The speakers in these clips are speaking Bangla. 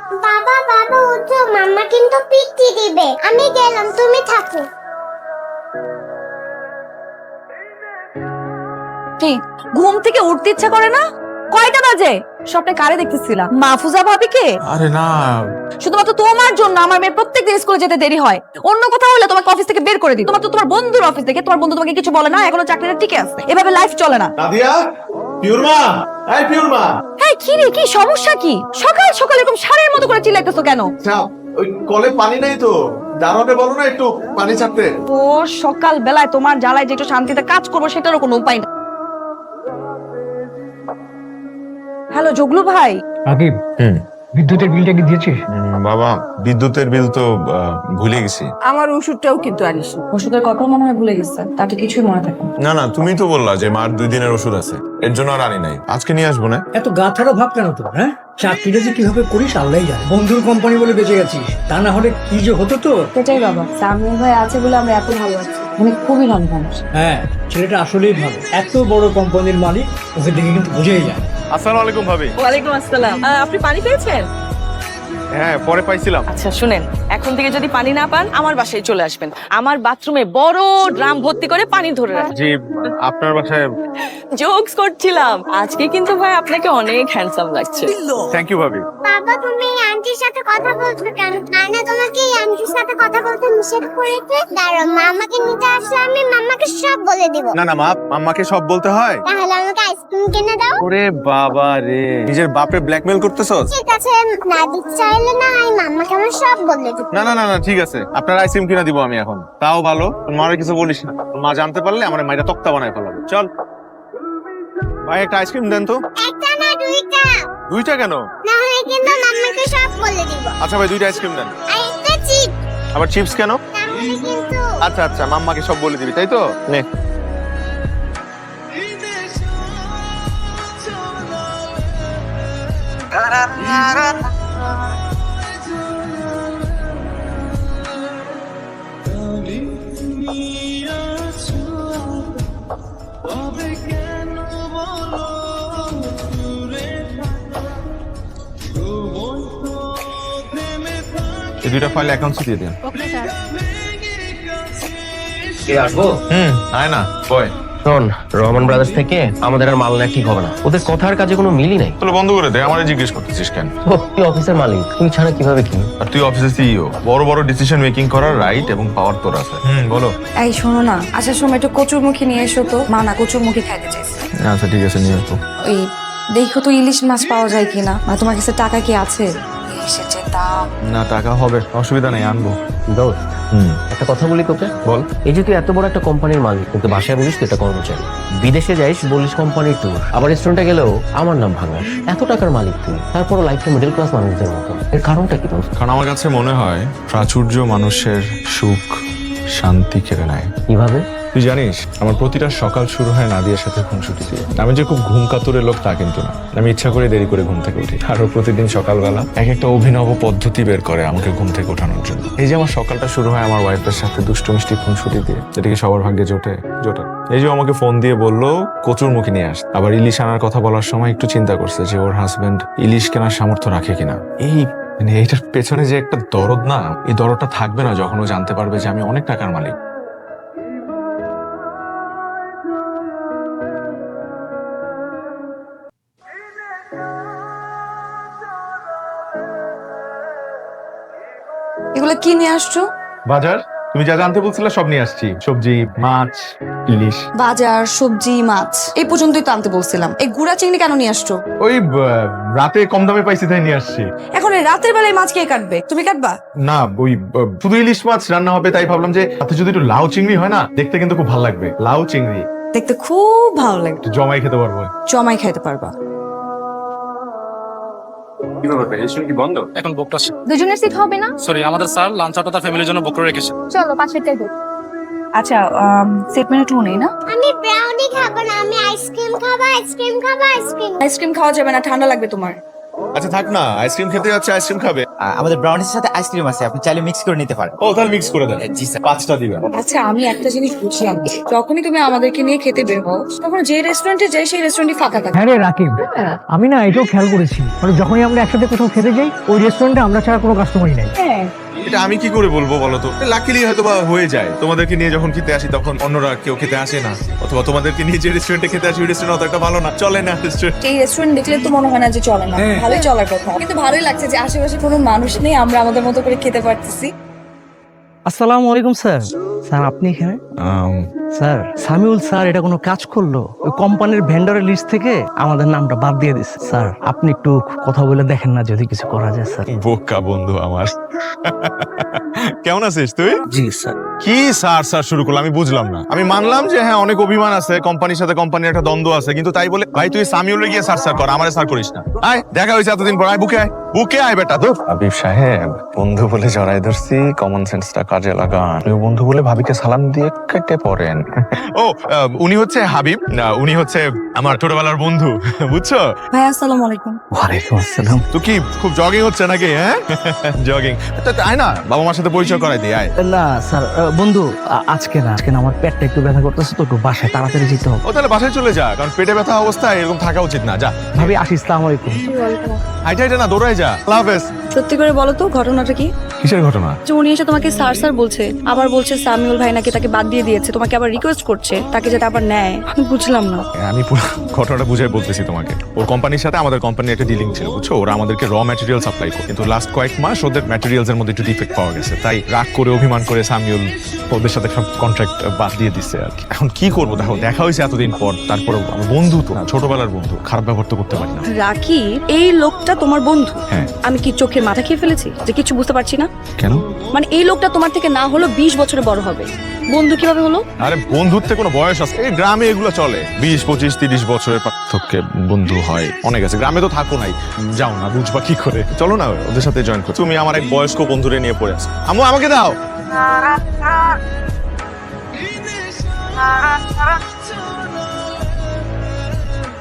বাবা বাবা উঠো, মাম্মা কিন্তু পিটি দিবে। আমি গেলাম, তুমি থাকো। কি ঘুম থেকে উঠতে ইচ্ছা করে না? কয়টা বাজে? স্বপ্নে কারে দেখতেছিলাম? মাহফুজা ভাবিকে? আরে না, শুধুমাত্র তোমার জন্য আমার মেয়ের প্রত্যেকদিন স্কুলে যেতে দেরি হয়। অন্য কোথাও হলে তোমাকে অফিস থেকে বের করে দিত। তোমার বন্ধুর অফিস থেকে তোমার বন্ধু তোমাকে কিছু বলে না, এখনো চাকরিটা টিকে আছে। এভাবে লাইফ চলে না। নাদিয়া, পিওর মা, এই পিওর মা। হ্যাঁ কি রে, কি সমস্যা কি? সকাল সকাল এরকম সারের মতো করে চিল্লাইতেছো কেন? ওই কলে পানি নাই তো, দারোয়ানে বলো না একটু পানি ছাড়তে। ও সকাল বেলায় তোমার জ্বালায় যে একটু শান্তিতে কাজ করবো সেটারও কোনো উপায় না। হ্যালো জগলু ভাই। আকিব, বিদ্যুতের বিলটা কি দিয়েছিস? বাবা, বিদ্যুতের বিল তো ভুলে গেছি। আমার ওষুধটাও কিন্তু আনিস। ওষুধের কথা মনে হয় ভুলে গেছে, তাতে কিছুই মনে থাকে না। না না, তুমি তো বললা যে মার 2 দিনের ওষুধ আছে, এর জন্য আর আনি নাই। আজকে নিয়ে আসবো না। এত গাথারও ভাব কেন তোর? হ্যাঁ, চাকরিটা যে কিভাবে করিস আল্লাহই জানে। বন্ধুর কোম্পানি বলে বেঁচে গেছিস, তা না হলে কি যে হতো তোর। সেটাই বাবা, সামিউল ভাই আছে বলে আমরা এত ভালো আছি। উনি খুবই ভালো মানুষ। হ্যাঁ, ছেলেটা আসলেই ভালো। এত বড় কোম্পানির মালিক, ওকে দেখে কিন্তু বুঝেই যায়। আসসালামু আলাইকুম ভাবি। ওয়ালাইকুম আসসালাম। আপনি পানি পেয়েছেন? হ্যাঁ, পরে পাইছিলাম। আচ্ছা শুনেন, এখন থেকে যদি পানি না পান আমার বাসায় চলে আসবেন। আমার বাথরুমে বড় ড্রাম ভর্তি করে পানি ধরে রাখেন। জি, আপনার বাসায়। জোকস করছিলাম। আজকে কিন্তু ভাই আপনাকে অনেক হ্যান্ডসাম লাগছে। থ্যাংক ইউ ভাবি। বাবা তুমি এই আন্টির সাথে কথা বলছো কেন? না তোমাকে এই আন্টির সাথে কথা বলতে নিষেধ করেছে। দাঁড়াও, মামাকে নিতে আসলে আমি মামাকে সব বলে দিব। না না মা, আম্মাকে সব বলতে হয়? তাহলে আমাকে আইসক্রিম কিনে দাও। ওরে বাবা রে, নিজের বাপে ব্ল্যাকমেল করতেছস? ঠিক আছে, না দিতে চাইলে না, আমি মামাকে আমার সব বলে দিব। না না না না, ঠিক আছে, আপনার আইসক্রিম কিনা দিব আমি এখন। তাও ভালো, তোর মারে কিছু বলিস না। তোর মা জানতে পারলে আমার মাইটা তক্তা বানায় ফেলাবে। চল ভাই, একটা আইসক্রিম দেন তো। একটা না, দুইটা। 2টা কেন? না হলে কিন্তু মামাকে সব বলে দিব। আচ্ছা ভাই, 2টা আইসক্রিম দেন। আর একটা চিপ। আবার চিপস কেন? তাহলে কিন্তু আচ্ছা আচ্ছা, মাম্মাকে সব বলে দিবি, তাই তো? নে। এই 2টা ফাইল অ্যাকাউন্টসে দিয়ে দিন। আসবো। আয় না বয়। শোন, রহমান ব্রাদার্স থেকে আমাদের আর মাল নেওয়া ঠিক হবে না। ওদের কথার কাজে কোনো মিলই নাই। তাহলে বন্ধ করে দে, আমারে জিজ্ঞেস করতেছিস কেন? তো তুই অফিসের মালিক, তুই ছাড়া কিভাবে কি? আর তুই অফিসের সিইও, বড় বড় ডিসিশন মেকিং করার রাইট এবং পাওয়ার তোর আছে। বলো। এই শোনো না, আসার সময় একটু কচুরমুখী নিয়ে এসো তো। মা না কচুরমুখী খাইতে চাইছে। আচ্ছা ঠিক আছে, নিয়ে আসবো। ওই দেখো তো ইলিশ মাছ পাওয়া যায় কিনা। মানে তোমার কাছে টাকা কি আছে? ইলিশের যে দাম। না, টাকা হবে, অসুবিধা নেই, আনবো। দোস্ত, একটা কথা বলি তোকে। বল। এই যে তুই এত বড় একটা কোম্পানির মালিক, কিন্তু বাসায় বলিস তুই একটা কর্মচারী। বিদেশে যাইস বলিস কোম্পানির ট্যুর, আবার রেস্টুরেন্টে গেলেও আমার নাম ভাঙাস। এত টাকার মালিক তুই, তারপরও লাইফটা মিডল ক্লাস মানুষদের মতো। এর কারণটা কি দোস্ত? কারণ আমার কাছে মনে হয় প্রাচুর্য মানুষের সুখ শান্তি কেড়ে নেয়। কিভাবে? তুই জানিস, আমার প্রতিটা সকাল শুরু হয় নাদিয়ার সাথে খুনসুটি দিয়ে। আমি যে খুব ঘুম কাতুরের লোক তা কিন্তু না। আমি ইচ্ছা করে দেরি করে ঘুম থেকে উঠি। আরো প্রতিদিন সকালবেলা এক একটা অভিনব পদ্ধতি বের করে আমাকে ঘুম থেকে ওঠানোর জন্য। এই যে আমার সকালটা শুরু হয় আমার ওয়াইফের সাথে দুষ্টু মিষ্টি খুনসুটি দিয়ে, যেটা কি সবার ভাগ্যে জোটে? এই যে আমাকে ফোন দিয়ে বললো কচুর মুখী নিয়ে আস। আবার ইলিশ আনার কথা বলার সময় একটু চিন্তা করছে যে ওর হাজবেন্ড ইলিশ কেনার সামর্থ্য রাখে কিনা। মানে এইটার পেছনে যে একটা দরদ না, এই দরদটা থাকবে না যখন ও জানতে পারবে যে আমি অনেক টাকার মালিক। এগুলো কি নিয়ে আসছো? বাজার, তুমি যা জানতে বলছিলে সব নিয়ে আসছি। সবজি, মাছ, ইলিশ। বাজার, সবজি, মাছ এই পর্যন্তই তো আনতে বলছিলাম। এই গুড়া চিংড়ি কেন নিয়ে আসছো? ওই রাতে কম দামে পাইছি তাই নিয়ে আসছি। এখন এই রাতের বেলায় মাছ কে কাটবে? তুমি কাটবা? না, ওই শুধু ইলিশ মাছ রান্না হবে তাই ভাবলাম যে তাতে যদি একটু লাউ চিংড়ি হয় না, দেখতে কিন্তু খুব ভালো লাগবে। লাউ চিংড়ি দেখতে খুব ভালো লাগে। একটু জমাই খেতে পারবো। জমাই খাইতে পারবা। এখন বুকটা দুজনের সিট হবে না? সরি, আমাদের স্যার লাঞ্চ আউটটা তার ফ্যামিলির জন্য বুক করে রেখেছে। চলো 5 মিনিট দেব। আচ্ছা সেট মেনু 2 নেই না? আমি ব্রাউনি খাবো না, আমি আইসক্রিম খাবো। আইসক্রিম খাওয়া যাবে না, ঠান্ডা লাগবে তোমার। আচ্ছা থাক না, আইসক্রিম খেতে যাচ্ছে, আইসক্রিম খাবে। আমাদের ব্রাউনির সাথে আইসক্রিম আছে, আপনি চাইলে মিক্স করে নিতে পারেন। ও তাহলে মিক্স করে দেন। জি স্যার। 5টা দিবেন। আচ্ছা আমি একটা জিনিস বুঝলাম না। যখনই তুমি আমাদেরকে নিয়ে খেতে বের হও তখন যে রেস্টুরেন্টে যাই সেই রেস্টুরেন্টই ফাঁকা থাকে। হ্যাঁ রে রাকিব, আমি না এটাও খেয়াল করেছি, মানে যখনই আমরা একসাথে কোথাও খেতে যাই ওই রেস্টুরেন্টে আমরা ছাড়া কোনো কাস্টমারই নাই। হ্যাঁ এটা আমি কি করে বলবো বলো তো? লাকিলি হয়তো বা হয়ে যায়, তোমাদেরকে নিয়ে যখন খেতে আসি তখন অন্যরা কেউ খেতে আসে না, অথবা তোমাদেরকে নিয়ে যে রেস্টুরেন্টে খেতে আসি ওই রেস্টুরেন্ট অত একটা ভালো না, চলে না রেস্টুরেন্ট। এই রেস্টুরেন্ট দেখলে তো মনে হয় না যে চলে না, ভালোই চলার কথা। কিন্তু ভালোই লাগছে যে আশেপাশে কোনো মানুষ নেই, আমরা আমাদের মতো করে খেতে পারতেছি। আসসালামু আলাইকুম স্যার। স্যার আপনি এখানে? স্যার সামিউল স্যার এটা কোনো কাজ করলো? ওই কোম্পানির ভেন্ডরের লিস্ট থেকে আমাদের নামটা বাদ দিয়ে দিচ্ছে। স্যার আপনি একটু কথা বলে দেখেন না যদি কিছু করা যায় স্যার। বোকা বন্ধু আমার। কেমন আছিস তুই? জি স্যার। কি স্যার স্যার শুরু করলাম আমি বুঝলাম না। আমি মানলাম যে হ্যাঁ অনেক অভিমান আছে, কোম্পানির সাথে কোম্পানির একটা দ্বন্দ্ব আছে, কিন্তু তাই বলে ভাই তুই সামিউলে গিয়ে স্যার স্যার কর, আমারে স্যার করিস না। আয় দেখা হয়েছে এতদিন পর, আয় বুকে আয়, বুকে আয় বেটা। তো হাবিব সাহেব, বন্ধু বলে জড়াই ধরছি, কমন সেন্সটা কাজে লাগান। বন্ধু বলে ভাবিকে সালাম দিয়ে কেটে পড়েন। ও উনি হচ্ছে হাবিব, উনি হচ্ছে আমার ছোটবেলার বন্ধু, বুঝছো? ভাই আসসালামু আলাইকুম। ওয়ালাইকুম আসসালাম। তো কি খুব জগিং হচ্ছে নাকি? হ্যাঁ জগিং, আয় না বাবা মার সাথে পরিচয় করাই দিই, আয়। না স্যার বন্ধু আজকে না, আমার পেটটা একটু ব্যথা করতেছে তো, একটু বাসায় তাড়াতাড়ি যেতে হবে। ও তাহলে বাসায় চলে যা, কারণ পেটে ব্যথা অবস্থায় এরকম থাকা উচিত না। যা ভাবি আসি, আসসালামু আলাইকুম। হাইটা হাইটা না, দৌড়াই যা। আল্লাহ হাফেজ। সত্যি করে বলো তো ঘটনাটা কি? কিসের ঘটনা? যে উনি এসে তোমাকে স্যার স্যার বলছে, আবার বলছে সামিউল ভাই নাকি তাকে বাদ দিয়ে দিয়েছে, তোমাকে আবার রিকোয়েস্ট করছে তাকে যাতে আবার নেয়। আমি বুঝলাম না। আমি পুরো ঘটনাটা বুঝাই বলতেছি তোমাকে। ওর কোম্পানির সাথে আমাদের কোম্পানির একটা ডিলিং ছিল, বুঝছো? ওরা আমাদেরকে র ম্যাটেরিয়াল সাপ্লাই করে, কিন্তু লাস্ট কয়েক মাস ওদের ম্যাটেরিয়ালস এর মধ্যে একটু ডিফেক্ট পাওয়া গেছে, তাই রাগ করে অভিমান করে সামিউল ওদের সাথে সব কন্ট্রাক্ট বাদ দিয়ে দিচ্ছে আর কি। এখন কি করবো দেখো, দেখা হয়েছে এতদিন পর, তারপরেও আমার বন্ধু তো, ছোটবেলার বন্ধু, খারাপ ব্যবহার তো করতে পারি না। রাখি এই লোকটা তোমার বন্ধু? হ্যাঁ। আমি কি চোখের মাথা খেয়ে ফেলেছি যে কিছু বুঝতে পারছি না? কেন? মানে এই লোকটা তোমার থেকে না হলো 20 বছরে বড় হবে, বন্ধু কিভাবে হলো? আরে বন্ধুত্বে কোনো বয়স আছে? এই গ্রামে এগুলো চলে, 20, 25, 30 বছরের পার্থক্যে বন্ধু হয় অনেক আছে। গ্রামে তো থাকো নাই, যাও না, বুঝবা কি করে? চলো না ওদের সাথে জয়েন করো। তুমি আমার এক বয়স্ক বন্ধুরে নিয়ে পড়ে আছো। আম্মু আমাকে দাও।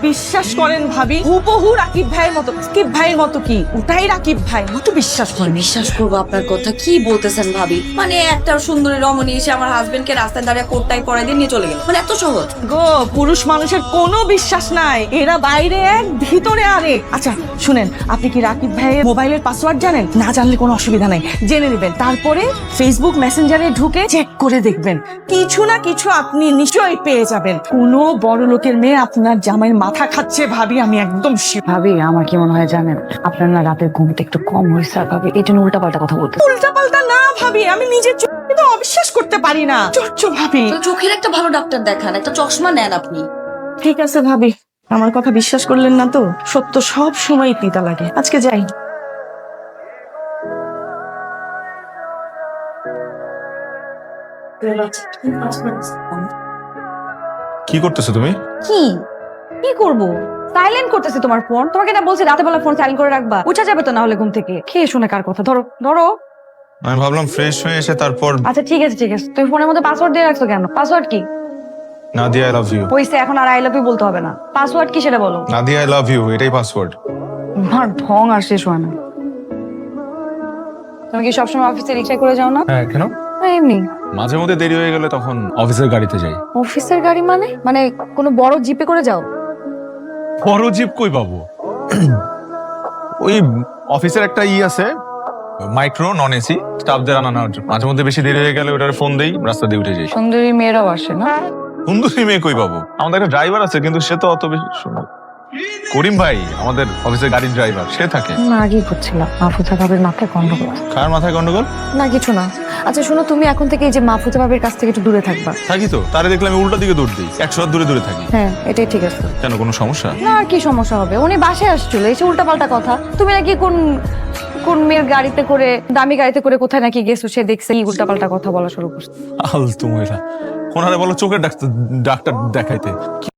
বিশ্বাস করেন ভাবি, হুবহু রাকিব ভাইয়ের মতো। রাকিব ভাইয়ের মতো কি? ওটাই রাকিব ভাই, একটু বিশ্বাস করেন। বিশ্বাস করবো আপনার কথা? কি বলতেছেন ভাবি? মানে একটা সুন্দরী রমণী এসে আমার হাজবেন্ডকে রাস্তায় দাঁড়িয়ে কোটটাই পরাই দিয়ে নিয়ে চলে গেল, মানে এত সহজ? গো, পুরুষ মানুষের কোনো বিশ্বাস নাই, এরা বাইরে এক ভিতরে আরেক। আচ্ছা শুনেন, আপনি কি রাকিব ভাইয়ের মোবাইলের পাসওয়ার্ড জানেন? না জানলে কোনো অসুবিধা নাই, জেনে নেবেন। তারপরে ফেসবুক মেসেঞ্জারে ঢুকে চেক করে দেখবেন, কিছু না কিছু আপনি নিশ্চয়ই পেয়ে যাবেন। কোনো বড় লোকের মেয়ে আপনার জামাইয়ের মাথা খাচ্ছে ভাবি, আমি একদম ভাবি আমার কি মনে হয় জানেন, আপনার না রাতের ঘুমটা একটু কম হয়েছে আর ভাবি এই জন্য উল্টাপাল্টা কথা বলতে। উল্টা পাল্টা না ভাবি, আমি নিজের চোখে তো অবিশ্বাস করতে পারি না। চোখ ভাবি, তো চোখের একটা ভালো ডাক্তার দেখান, একটা চশমা নেন আপনি। ঠিক আছে ভাবি, আমার কথা বিশ্বাস করলেন না তো? সত্য সব সময় তিতা লাগে। আজকে যাই। কি করতেছো তুমি? কি কি করব? সাইলেন্ট করতেছি তোমার ফোন। তোমাকে না বলছি রাতে বেলা ফোন সাইলেন্ট করে রাখবা, উঠা যাবে তো না হলে ঘুম থেকে। খেয়ে শুনে কার কথা? ধরো ধরো। আমি ভাবলাম ফ্রেশ হয়ে এসে তারপর। আচ্ছা ঠিক আছে ঠিক আছে, তুমি ফোনের মধ্যে পাসওয়ার্ড দিয়ে রাখছো কেন? পাসওয়ার্ড কি? Nadia I love you. হইছে, এখন আর আই লাভ ইউ বলতে হবে না। পাসওয়ার্ড কি সেটা বলো। নাদিয়া আই লাভ ইউ, এটাই পাসওয়ার্ড। আমার ঢং আর শেষ হয় না। তুমি কি সবসময় অফিসে রিক্সায় করে যাও না? হ্যাঁ কেন? এমনি মাঝে মধ্যে দেরি হয়ে গেলে তখন অফিসের গাড়িতে যাই। অফিসের গাড়ি মানে? মানে কোনো বড় জিপে করে যাও? বড় জিপ কই পাবো? ওই অফিসের একটা আছে, মাইক্রো নন এসি, স্টাফদের আনানোর জন্য। মাঝে মধ্যে বেশি দেরি হয়ে গেলে ওটার ফোন দেই, রাস্তা দিয়ে উঠে যাই। সুন্দরী মেয়েরাও আসে না? সুন্দরী মেয়ে কই পাবো? আমাদের একটা ড্রাইভার আছে, কিন্তু সে তো অত বেশি সুন্দর। করিম ভাই আমাদের অফিসের গাড়ির ড্রাইভার, সে থাকে। না আগেই বুঝছিলাম মাহফুজা ভাবির মাথায় গন্ডগোল। কার মাথায় গন্ডগোল? না কিছু না। আচ্ছা শোনো, তুমি এখন থেকে এই যে মাহফুজা ভাবির কাছ থেকে একটু দূরে থাকবা। থাকি তো, তারে দেখলে আমি উল্টা দিকে দৌড় দিই, 100 হাত দূরে দূরে থাকি। হ্যাঁ এটাই ঠিক আছে। কেন, কোনো সমস্যা? না আর কি সমস্যা হবে? উনি বাসায় আসছিল, এসে উল্টাপাল্টা কথা। তুমি নাকি কোন কোন মেয়ের গাড়িতে করে, দামি গাড়িতে করে কোথায় নাকি গেছো, সে দেখছে কি উল্টাপাল্টা কথা বলা শুরু করছে। আলতু মহিলা, ওনারে বলো চোখের ডাক্তার দেখাইতে।